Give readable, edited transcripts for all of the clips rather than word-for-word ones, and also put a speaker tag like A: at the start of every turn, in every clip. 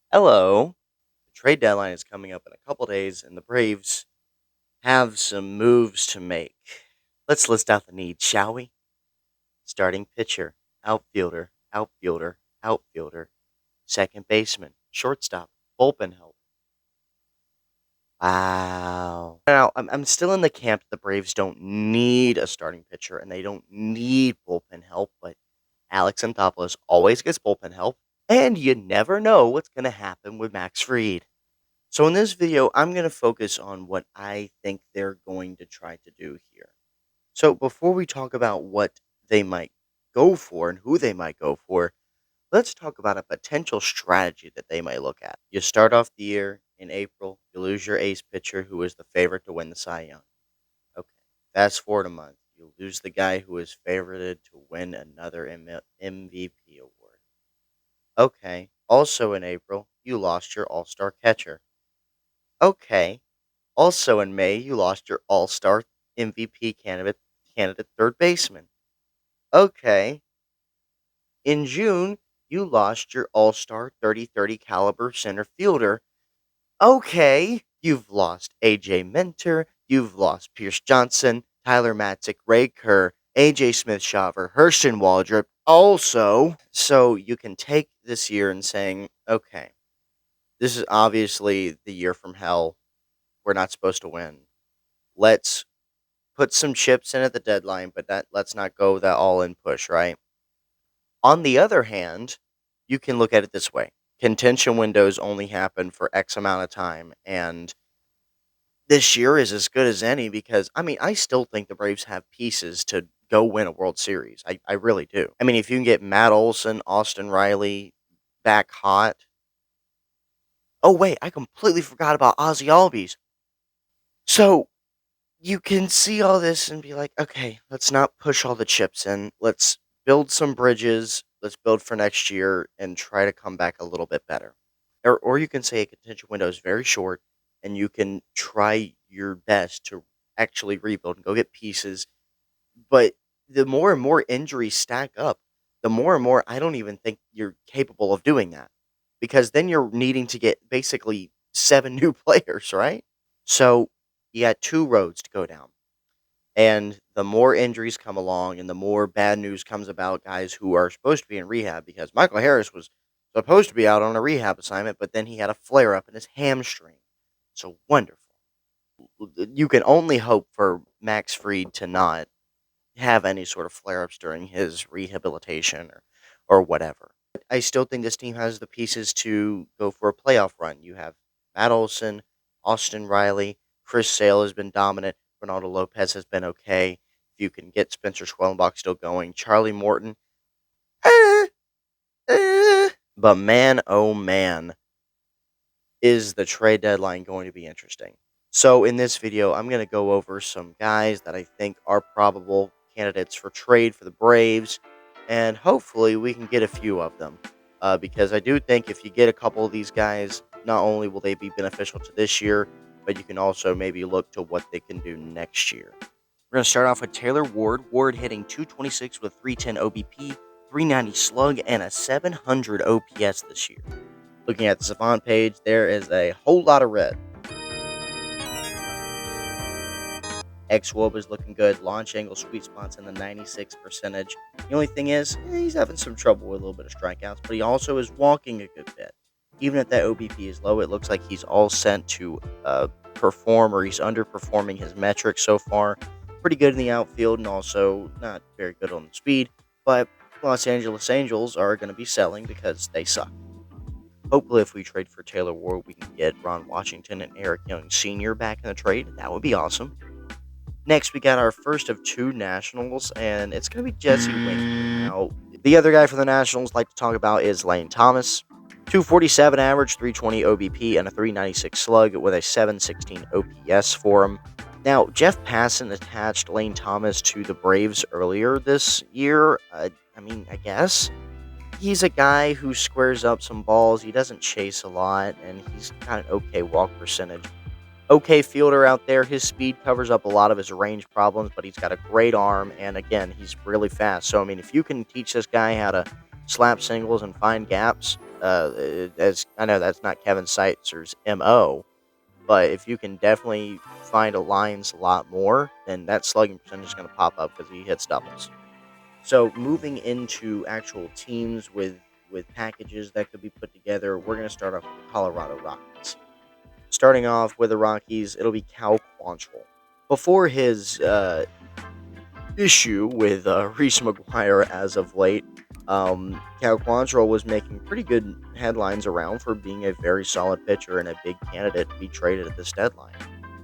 A: Hello. The trade deadline is coming up in a couple days, and the Braves have some moves to make. Let's list out the needs, shall we? Starting pitcher, outfielder, second baseman, shortstop, bullpen help. Wow. Now, I'm still in the camp that the Braves don't need a starting pitcher and they don't need bullpen help, but Alex Anthopoulos always gets bullpen help, and you never know what's going to happen with Max Fried. So in this video, I'm going to focus on what I think they're going to try to do here. So before we talk about what they might go for and who they might go for, let's talk about a potential strategy that they might look at. You start off the year in April, you lose your ace pitcher who is the favorite to win the Cy Young. Okay. Fast forward a month, you lose the guy who is favorited to win another MVP award. Okay. Also in April, you lost your all-star catcher. Okay. Also in May, you lost your all-star MVP candidate third baseman. Okay. In June, you lost your all-star 30-30 caliber center fielder. Okay. You've lost AJ Minter, you've lost Pierce Johnson, Tyler Matzik, Ray Kerr, AJ Smith-Shawver, Hurston Waldrop. Also, so you can take this year and saying, okay, this is obviously the year from hell. We're not supposed to win. Let's put some chips in at the deadline, but let's not go that all in push, right? On the other hand, you can look at it this way. Contention windows only happen for X amount of time, and this year is as good as any because I still think the Braves have pieces to go win a World Series. I really do. I mean, if you can get Matt Olson, Austin Riley back hot. Oh wait, I completely forgot about Ozzy Albies. So you can see all this and be like, okay, let's not push all the chips in. Let's build some bridges. Let's build for next year and try to come back a little bit better. Or you can say a contention window is very short and you can try your best to actually rebuild and go get pieces. But the more and more injuries stack up, the more and more I don't even think you're capable of doing that. Because then you're needing to get basically seven new players, right? So you got two roads to go down. And the more injuries come along and the more bad news comes about guys who are supposed to be in rehab, because Michael Harris was supposed to be out on a rehab assignment, but then he had a flare up in his hamstring. So wonderful. You can only hope for Max Fried to not have any sort of flare ups during his rehabilitation or whatever. I still think this team has the pieces to go for a playoff run. You have Matt Olson, Austin Riley, Chris Sale has been dominant. Ronaldo Lopez has been okay. If you can get Spencer Schwellenbach still going, Charlie Morton, eh, eh. But man, oh man, is the trade deadline going to be interesting. So in this video, I'm going to go over some guys that I think are probable candidates for trade for the Braves, and hopefully we can get a few of them. Because I do think if you get a couple of these guys, not only will they be beneficial to this year, but you can also maybe look to what they can do next year. We're going to start off with Taylor Ward. Ward hitting 226 with 310 OBP, 390 slug, and a 700 OPS this year. Looking at the Savant page, there is a whole lot of red. X-Wob is looking good. Launch angle sweet spots in the 96 percentage. The only thing is, he's having some trouble with a little bit of strikeouts, but he also is walking a good bit. Even if that OBP is low, it looks like he's all sent to perform, or he's underperforming his metrics so far. Pretty good in the outfield and also not very good on the speed, but Los Angeles Angels are going to be selling because they suck. Hopefully, if we trade for Taylor Ward, we can get Ron Washington and Eric Young Sr. back in the trade. That would be awesome. Next, we got our first of two Nationals, and it's going to be Jesse Winker. Now, the other guy for the Nationals like to talk about is Lane Thomas. 247 average, 320 OBP, and a 396 slug with a 716 OPS for him. Now, Jeff Passan attached Lane Thomas to the Braves earlier this year. I guess. He's a guy who squares up some balls. He doesn't chase a lot, and he's got an okay walk percentage. Okay fielder out there. His speed covers up a lot of his range problems, but he's got a great arm, and again, he's really fast. So, if you can teach this guy how to slap singles and find gaps, as I know that's not Kevin Seitzer's MO, but if you can definitely find a lines a lot more, then that slugging percentage is going to pop up because he hits doubles. So moving into actual teams with packages that could be put together, we're going to start off with the Colorado Rockies. Starting off with the Rockies, it'll be Cal Quantrill. Before his issue with Reese McGuire as of late, Cal Quantrill was making pretty good headlines around for being a very solid pitcher and a big candidate to be traded at this deadline.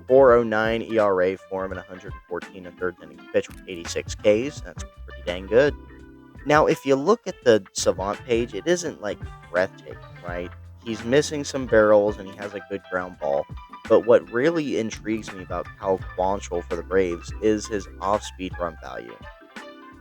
A: 4.09 ERA for him in 114 and third innings pitch with 86 Ks. That's pretty dang good. Now, if you look at the Savant page, it isn't like breathtaking, right? He's missing some barrels and he has a good ground ball. But what really intrigues me about Cal Quantrill for the Braves is his off-speed run value.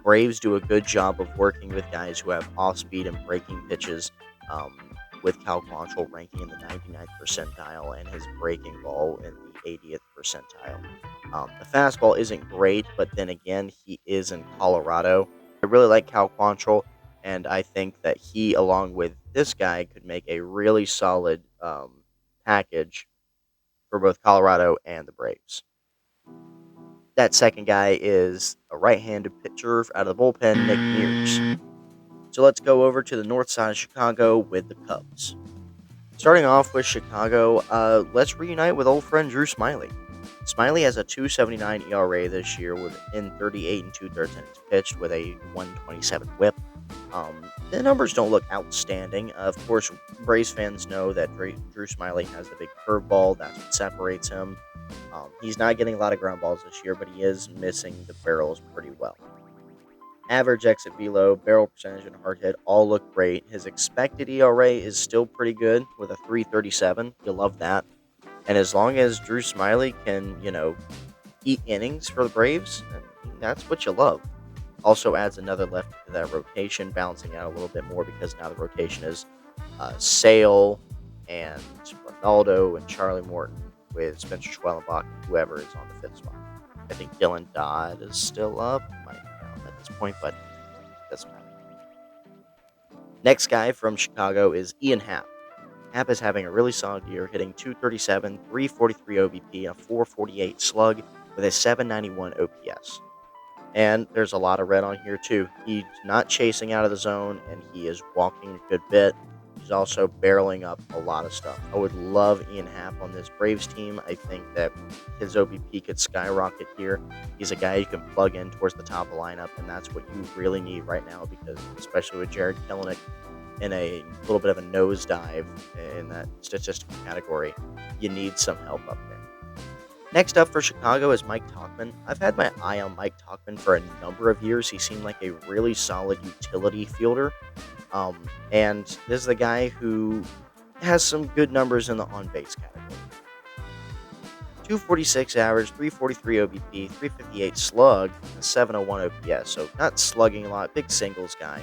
A: Braves do a good job of working with guys who have off-speed and breaking pitches, um, with Cal Quantrill ranking in the 99th percentile and his breaking ball in the 80th percentile. The fastball isn't great, but then again, he is in Colorado. I really like Cal Quantrill, and I think that he, along with this guy, could make a really solid package for both Colorado and the Braves. That second guy is a right-handed pitcher out of the bullpen, Nick Mears. So let's go over to the north side of Chicago with the Cubs. Starting off with Chicago, let's reunite with old friend Drew Smyly. Smyly has a 2.79 ERA this year in 38 and 2/3 innings pitched with a 1.27 WHIP. The numbers don't look outstanding. Of course, Braves fans know that Drew Smyly has the big curveball. That's what separates him. He's not getting a lot of ground balls this year, but he is missing the barrels pretty well. Average exit velo, barrel percentage, and hard hit all look great. His expected ERA is still pretty good with a 3.37. You'll love that. And as long as Drew Smyly can, eat innings for the Braves, that's what you love. Also adds another lefty to that rotation, balancing out a little bit more because now the rotation is Sale and Ronaldo and Charlie Morton with Spencer Schwellenbach and whoever is on the fifth spot. I think Dylan Dodd is still up. Might be down at this point, but that's fine. Next guy from Chicago is Ian Happ. Happ is having a really solid year, hitting 237, 343 OBP, and a 448 slug with a 791 OPS. And there's a lot of red on here too. He's not chasing out of the zone, and he is walking a good bit. He's also barreling up a lot of stuff. I would love Ian Happ on this Braves team. I think that his OBP could skyrocket here. He's a guy you can plug in towards the top of the lineup, and that's what you really need right now because, especially with Jared Kelenic in a little bit of a nosedive in that statistical category, you need some help up there. Next up for Chicago is Mike Tauchman. I've had my eye on Mike Tauchman for a number of years. He seemed like a really solid utility fielder. And this is the guy who has some good numbers in the on-base category. 246 average, 343 OBP, 358 slug, and 701 OPS. So not slugging a lot, big singles guy.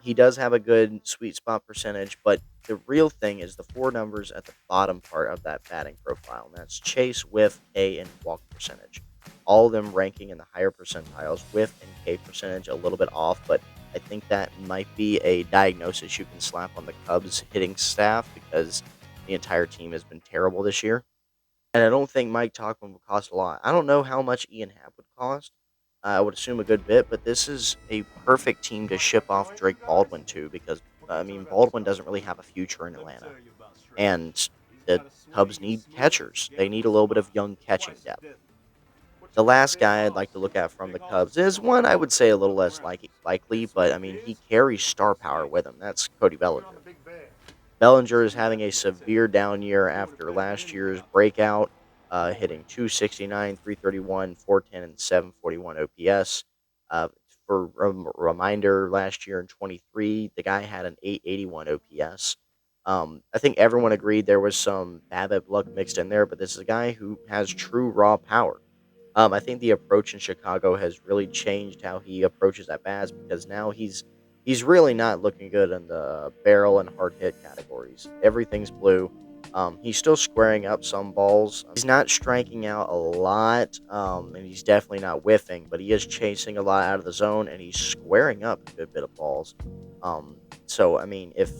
A: He does have a good sweet spot percentage, but the real thing is the four numbers at the bottom part of that batting profile. And that's chase, whiff, K, and walk percentage. All of them ranking in the higher percentiles. Whiff and K percentage a little bit off, but I think that might be a diagnosis you can slap on the Cubs hitting staff because the entire team has been terrible this year. And I don't think Mike Tauchman would cost a lot. I don't know how much Ian Happ would cost. I would assume a good bit, but this is a perfect team to ship off Drake Baldwin to because, Baldwin doesn't really have a future in Atlanta. And the Cubs need catchers. They need a little bit of young catching depth. The last guy I'd like to look at from the Cubs is one I would say a little less likely, but, he carries star power with him. That's Cody Bellinger. Bellinger is having a severe down year after last year's breakout, hitting 269, 331, 410, and 741 OPS. For a reminder, last year in 23, the guy had an 881 OPS. I think everyone agreed there was some BABIP luck mixed in there, but this is a guy who has true raw power. I think the approach in Chicago has really changed how he approaches at bats because now he's really not looking good in the barrel and hard hit categories. Everything's blue. He's still squaring up some balls. He's not striking out a lot, and he's definitely not whiffing, but he is chasing a lot out of the zone, and he's squaring up a good bit of balls. So I mean, if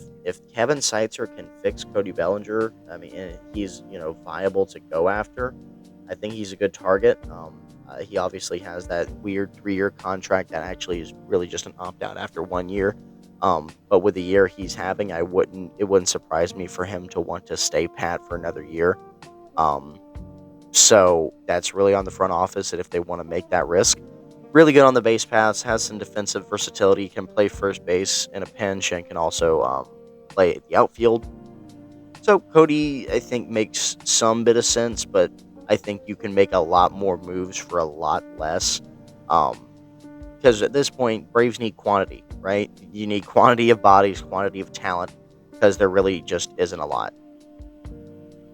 A: Kevin Seitzer can fix Cody Bellinger, I mean, and he's viable to go after. I think he's a good target. He obviously has that weird 3-year contract that actually is really just an opt out after 1 year. But with the year he's having, it wouldn't surprise me for him to want to stay pat for another year. Um, so that's really on the front office, and if they want to make that risk. Really good on the base paths, has some defensive versatility, can play first base in a pinch, and can also play the outfield. So Cody, I think, makes some bit of sense, but I think you can make a lot more moves for a lot less. Because at this point, Braves need quantity, right? You need quantity of bodies, quantity of talent, because there really just isn't a lot.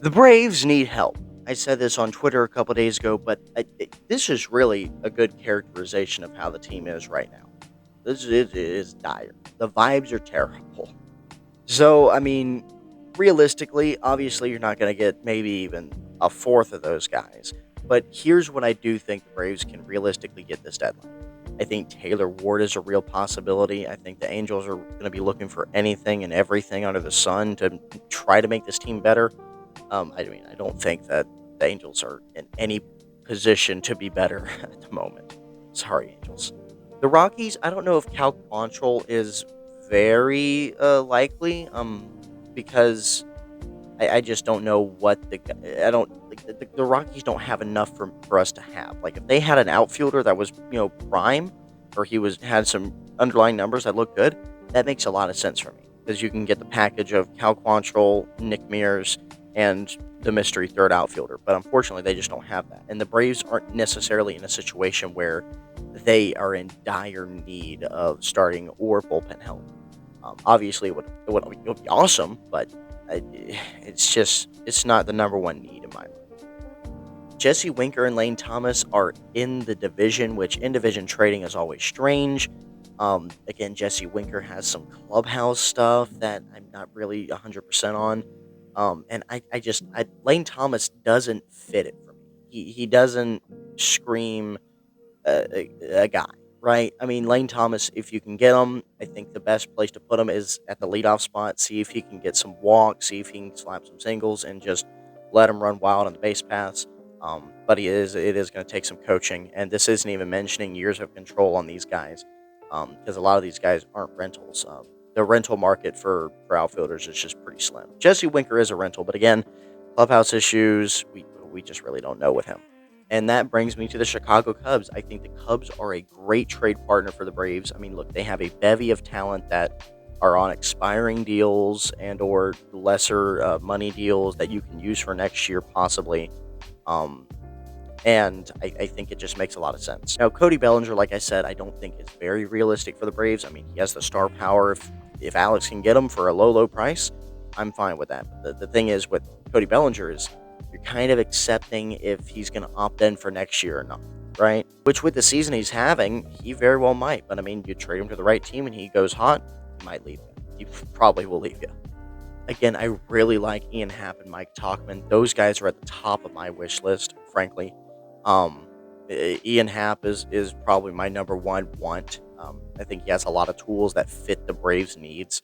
A: The Braves need help. I said this on Twitter a couple days ago, but this is really a good characterization of how the team is right now. It is dire. The vibes are terrible. So, I mean, realistically, obviously, you're not going to get maybe even a fourth of those guys. But here's what I do think the Braves can realistically get this deadline. I think Taylor Ward is a real possibility. I think the Angels are going to be looking for anything and everything under the sun to try to make this team better. I mean, I don't think that the Angels are in any position to be better at the moment. Sorry, Angels. The Rockies, I don't know if Cal Quantrill is very likely, because I just don't know what I don't like the Rockies don't have enough for us to have. Like, if they had an outfielder that was prime, or had some underlying numbers that look good, that makes a lot of sense for me, because you can get the package of Cal Quantrill, Nick Mears, and the mystery third outfielder. But unfortunately, they just don't have that, and the Braves aren't necessarily in a situation where they are in dire need of starting or bullpen help. Obviously, it would be awesome, but it's not the number one need in my mind. Jesse Winker and Lane Thomas are in the division, which in division trading is always strange. Again, Jesse Winker has some clubhouse stuff that I'm not really 100% on. And Lane Thomas doesn't fit it for me. He doesn't scream a guy, right? I mean, Lane Thomas, if you can get him, I think the best place to put him is at the leadoff spot. See if he can get some walks, see if he can slap some singles, and just let him run wild on the base paths. But it is going to take some coaching, and this isn't even mentioning years of control on these guys, because a lot of these guys aren't rentals. The rental market for outfielders is just pretty slim. Jesse Winker is a rental, but again, clubhouse issues, we just really don't know with him. And that brings me to the Chicago Cubs. I think the Cubs are a great trade partner for the Braves. I mean, look, they have a bevy of talent that are on expiring deals and or lesser money deals that you can use for next year, possibly. And I think it just makes a lot of sense. Now, Cody Bellinger, like I said, I don't think is very realistic for the Braves. I mean, he has the star power. If Alex can get him for a low price, I'm fine with that. The thing is with Cody Bellinger is you're kind of accepting if he's going to opt in for next year or not, right? Which with the season he's having, he very well might. But I mean, you trade him to the right team and he goes hot, he might leave you. He probably will leave you. Again, I really like Ian Happ and Mike Tauchman. Those guys are at the top of my wish list, frankly. Ian Happ is probably my number one want. I think he has a lot of tools that fit the Braves' needs.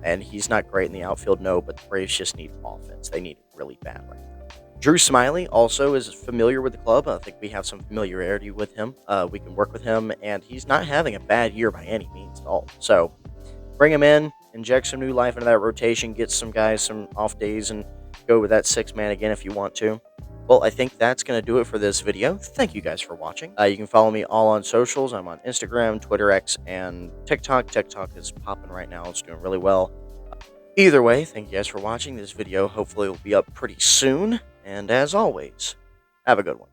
A: And he's not great in the outfield, no, but the Braves just need offense. They need it really bad right now. Drew Smyly also is familiar with the club. I think we have some familiarity with him. We can work with him, and he's not having a bad year by any means at all. So bring him in, inject some new life into that rotation, get some guys some off days, and go with that 6-man again if you want to. Well, I think that's going to do it for this video. Thank you guys for watching. You can follow me all on socials. I'm on Instagram, Twitter, X, and TikTok. TikTok is popping right now. It's doing really well. Either way, thank you guys for watching. This video hopefully will be up pretty soon. And as always, have a good one.